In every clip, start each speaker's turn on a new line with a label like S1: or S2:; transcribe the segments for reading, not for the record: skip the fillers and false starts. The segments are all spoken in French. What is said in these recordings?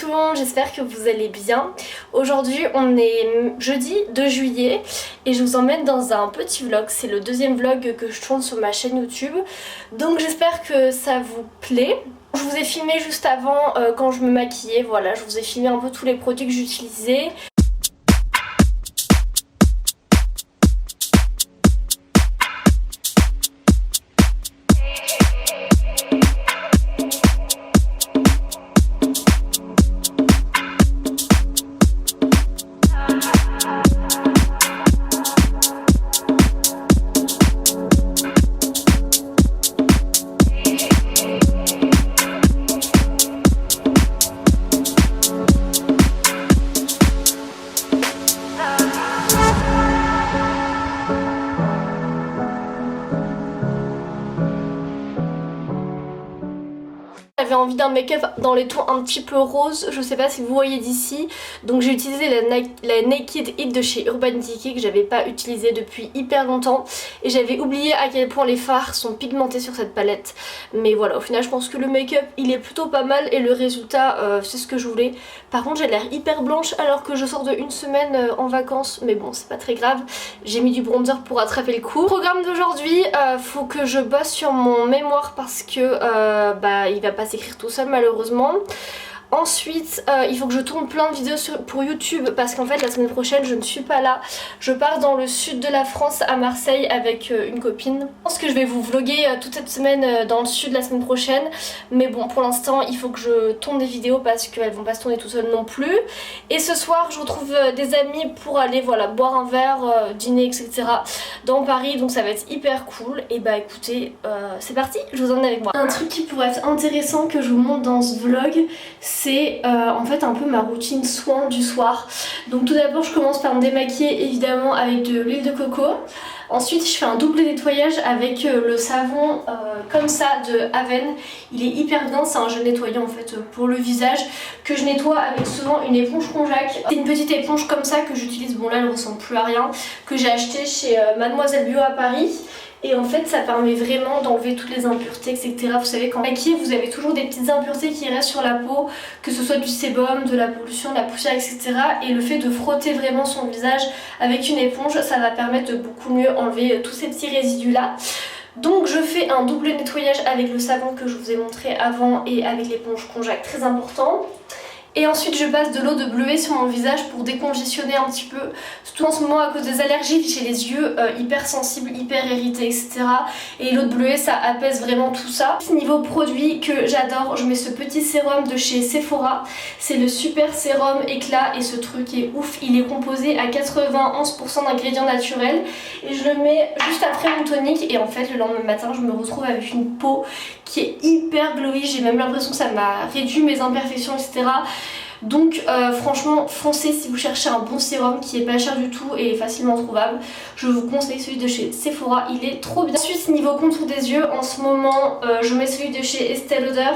S1: tout le monde, j'espère que vous allez bien. Aujourd'hui on est jeudi 2 juillet et je vous emmène dans un petit vlog. C'est le deuxième vlog que je tourne sur ma chaîne YouTube. Donc j'espère que ça vous plaît. Je vous ai filmé juste avant quand je me maquillais, voilà, je vous ai filmé un peu tous les produits que j'utilisais. J'avais envie d'un make-up dans les tons un petit peu rose, je sais pas si vous voyez d'ici. Donc j'ai utilisé la Naked It de chez Urban Decay que j'avais pas utilisé depuis hyper longtemps. Et j'avais oublié à quel point les fards sont pigmentés sur cette palette. Mais voilà, au final je pense que le make-up il est plutôt pas mal et le résultat c'est ce que je voulais. Par contre j'ai l'air hyper blanche alors que je sors de une semaine en vacances. Mais bon c'est pas très grave, j'ai mis du bronzer pour rattraper le coup. Programme d'aujourd'hui, faut que je bosse sur mon mémoire parce que il va pas s'écrire tout seul malheureusement. Ensuite il faut que je tourne plein de vidéos pour YouTube parce qu'en fait la semaine prochaine je ne suis pas là. Je pars dans le sud de la France à Marseille avec une copine. Je pense que je vais vous vlogger toute cette semaine dans le sud la semaine prochaine. Mais bon pour l'instant il faut que je tourne des vidéos parce qu'elles vont pas se tourner tout seules non plus. Et ce soir je retrouve des amis pour aller voilà boire un verre, dîner etc. dans Paris. Donc ça va être hyper cool. Et bah écoutez c'est parti, je vous emmène avec moi. Un truc qui pourrait être intéressant que je vous montre dans ce vlog, c'est en fait un peu ma routine soin du soir. Donc tout d'abord je commence par me démaquiller évidemment avec de l'huile de coco. Ensuite je fais un double nettoyage avec le savon comme ça de Aven. Il est hyper bien, c'est un gel nettoyant en fait pour le visage que je nettoie avec souvent une éponge Conjac. C'est une petite éponge comme ça que j'utilise, bon là elle ressemble plus à rien, que j'ai acheté chez Mademoiselle Bio à Paris. Et en fait ça permet vraiment d'enlever toutes les impuretés etc. Vous savez quand maquillez vous avez toujours des petites impuretés qui restent sur la peau, que ce soit du sébum, de la pollution, de la poussière etc. Et le fait de frotter vraiment son visage avec une éponge, ça va permettre de beaucoup mieux enlever tous ces petits résidus là. Donc je fais un double nettoyage avec le savon que je vous ai montré avant et avec l'éponge Conjac, très important. Et ensuite je passe de l'eau de bleuet sur mon visage pour décongestionner un petit peu. Surtout en ce moment à cause des allergies, j'ai les yeux hyper sensibles, hyper irrités etc. Et l'eau de bleuet ça apaise vraiment tout ça. Niveau produit que j'adore, je mets ce petit sérum de chez Sephora. C'est le super sérum éclat et ce truc est ouf. Il est composé à 91% d'ingrédients naturels. Et je le mets juste après mon tonique et en fait le lendemain matin je me retrouve avec une peau qui est hyper glowy. J'ai même l'impression que ça m'a réduit mes imperfections etc. Donc franchement foncez si vous cherchez un bon sérum qui est pas cher du tout et facilement trouvable. Je vous conseille celui de chez Sephora, il est trop bien. Ensuite niveau contour des yeux, en ce moment je mets celui de chez Estée Lauder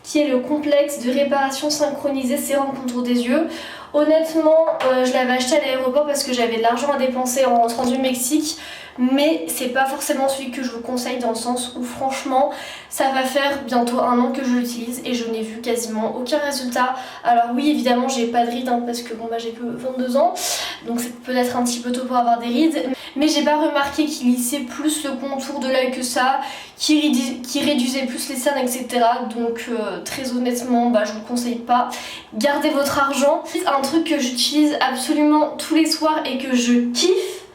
S1: qui est le complexe de réparation synchronisée sérum contour des yeux. Honnêtement je l'avais acheté à l'aéroport parce que j'avais de l'argent à dépenser en rentrant du Mexique. Mais c'est pas forcément celui que je vous conseille dans le sens où franchement ça va faire bientôt 1 an que je l'utilise et je n'ai vu quasiment aucun résultat. Alors oui évidemment j'ai pas de rides parce que bon bah j'ai que 22 ans donc c'est peut-être un petit peu tôt pour avoir des rides. Mais j'ai pas remarqué qu'il lissait plus le contour de l'œil que ça, qui réduisait plus les cernes etc. Donc très honnêtement bah je vous conseille pas. Gardez votre argent. Un truc que j'utilise absolument tous les soirs et que je kiffe,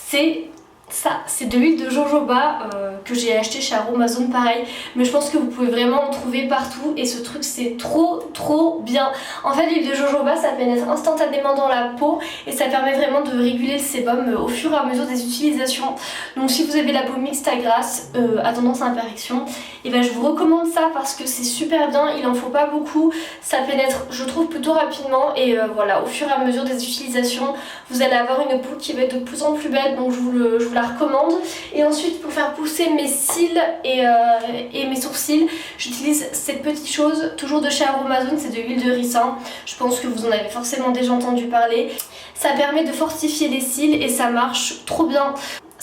S1: c'est ça, c'est de l'huile de jojoba que j'ai acheté chez Aromazone pareil. Mais je pense que vous pouvez vraiment en trouver partout et ce truc c'est trop bien. En fait l'huile de jojoba ça pénètre instantanément dans la peau et ça permet vraiment de réguler le sébum au fur et à mesure des utilisations. Donc si vous avez la peau mixte à grasse, à tendance à imperfection, et ben je vous recommande ça parce que c'est super bien, il en faut pas beaucoup. Ça pénètre je trouve plutôt rapidement et voilà, au fur et à mesure des utilisations vous allez avoir une peau qui va être de plus en plus belle. Donc je vous la recommande. Et ensuite pour faire pousser mes cils et mes sourcils, j'utilise cette petite chose toujours de chez Aromazone, c'est de l'huile de ricin. Je pense que vous en avez forcément déjà entendu parler. Ça permet de fortifier les cils et ça marche trop bien.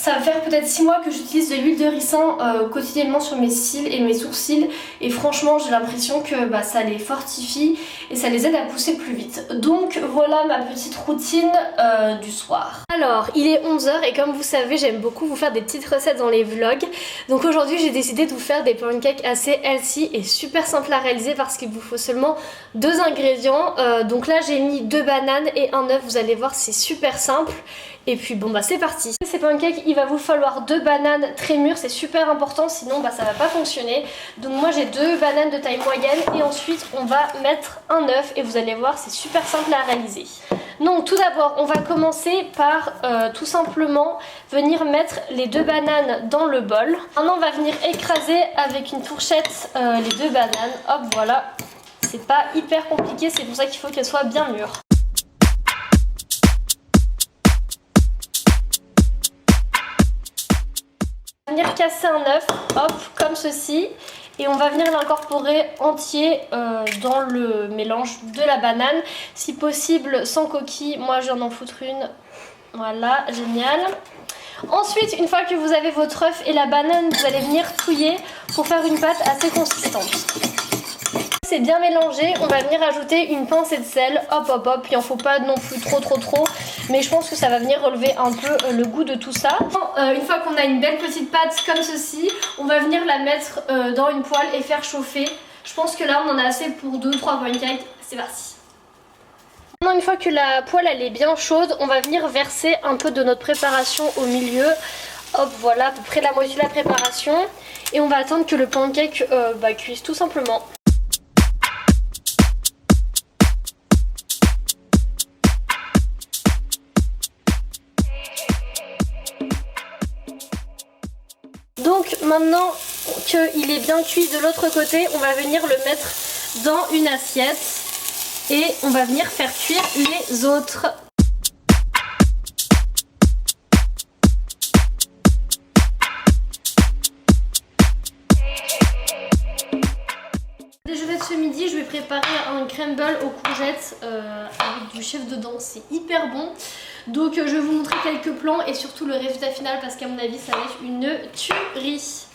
S1: Ça va faire peut-être 6 mois que j'utilise de l'huile de ricin quotidiennement sur mes cils et mes sourcils et franchement j'ai l'impression que ça les fortifie et ça les aide à pousser plus vite. Donc voilà ma petite routine du soir. Alors il est 11h et comme vous savez j'aime beaucoup vous faire des petites recettes dans les vlogs. Donc aujourd'hui j'ai décidé de vous faire des pancakes assez healthy et super simples à réaliser parce qu'il vous faut seulement 2 ingrédients. Donc là j'ai mis 2 bananes et un œuf, vous allez voir c'est super simple. Et puis bon c'est parti. Ces pancakes il va vous falloir 2 bananes très mûres, c'est super important sinon ça va pas fonctionner. Donc moi j'ai 2 bananes de taille moyenne et ensuite on va mettre un œuf et vous allez voir c'est super simple à réaliser. Donc tout d'abord on va commencer par tout simplement venir mettre les 2 bananes dans le bol. Maintenant on va venir écraser avec une fourchette les 2 bananes, hop voilà. C'est pas hyper compliqué, c'est pour ça qu'il faut qu'elles soient bien mûres. On va venir casser un œuf, hop, comme ceci, et on va venir l'incorporer entier dans le mélange de la banane, si possible sans coquille. Moi je viens d'en foutre une, voilà, génial. Ensuite, une fois que vous avez votre œuf et la banane, vous allez venir touiller pour faire une pâte assez consistante. C'est bien mélangé, on va venir ajouter une pincée de sel, hop hop hop, il en faut pas non plus trop, mais je pense que ça va venir relever un peu le goût de tout ça. Une fois qu'on a une belle petite pâte comme ceci, on va venir la mettre dans une poêle et faire chauffer. Je pense que là on en a assez pour 2-3 pancakes, c'est parti. Maintenant une fois que la poêle elle est bien chaude, on va venir verser un peu de notre préparation au milieu. Hop voilà, à peu près la moitié de la préparation. Et on va attendre que le pancake cuise tout simplement. Donc maintenant qu'il est bien cuit de l'autre côté, on va venir le mettre dans une assiette et on va venir faire cuire les autres. Déjeuner de ce midi, je vais préparer un crumble aux courgettes avec du chef dedans, c'est hyper bon. Donc je vais vous montrer quelques plans et surtout le résultat final parce qu'à mon avis ça va être une tuerie.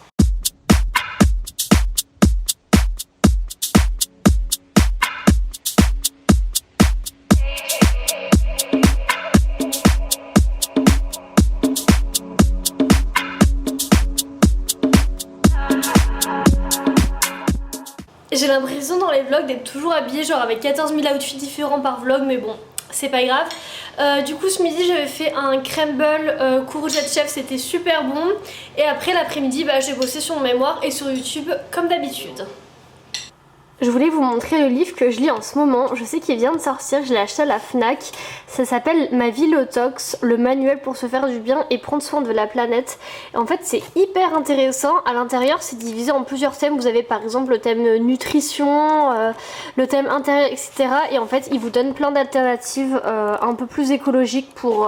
S1: J'ai l'impression dans les vlogs d'être toujours habillée genre avec 14 000 outfits différents par vlog mais bon c'est pas grave. Du coup ce midi j'avais fait un crumble courgette chef, c'était super bon. Et après l'après-midi j'ai bossé sur mon mémoire et sur YouTube comme d'habitude. Je voulais vous montrer le livre que je lis en ce moment, je sais qu'il vient de sortir, je l'ai acheté à la Fnac. Ça s'appelle Ma vie low tox, le manuel pour se faire du bien et prendre soin de la planète. Et en fait c'est hyper intéressant, à l'intérieur c'est divisé en plusieurs thèmes. Vous avez par exemple le thème nutrition, le thème intérieur etc. Et en fait il vous donne plein d'alternatives un peu plus écologiques pour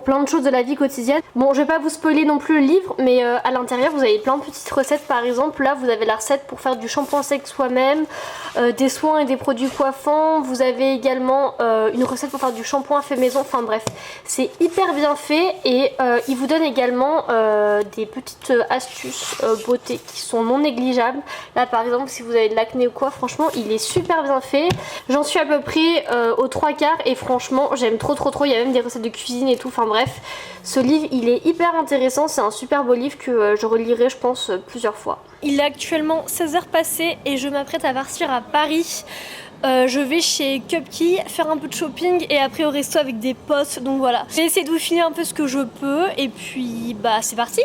S1: plein de choses de la vie quotidienne. Bon je vais pas vous spoiler non plus le livre mais à l'intérieur vous avez plein de petites recettes. Par exemple là vous avez la recette pour faire du shampoing sec soi-même, des soins et des produits coiffants. Vous avez également une recette pour faire du shampoing fait maison. Enfin bref, c'est hyper bien fait et il vous donne également des petites astuces beauté qui sont non négligeables. Là par exemple si vous avez de l'acné ou quoi, franchement il est super bien fait. J'en suis à peu près aux 3/4 et franchement j'aime trop. Il y a même des recettes de cuisine et tout. Enfin bref, ce livre il est hyper intéressant. C'est un super beau livre que je relirai je pense plusieurs fois. Il est actuellement 16h passées et je m'apprête à partir à Paris. Je vais chez Cupkey faire un peu de shopping et après au resto avec des potes. Donc voilà, je vais essayer de vous filmer un peu ce que je peux et puis c'est parti.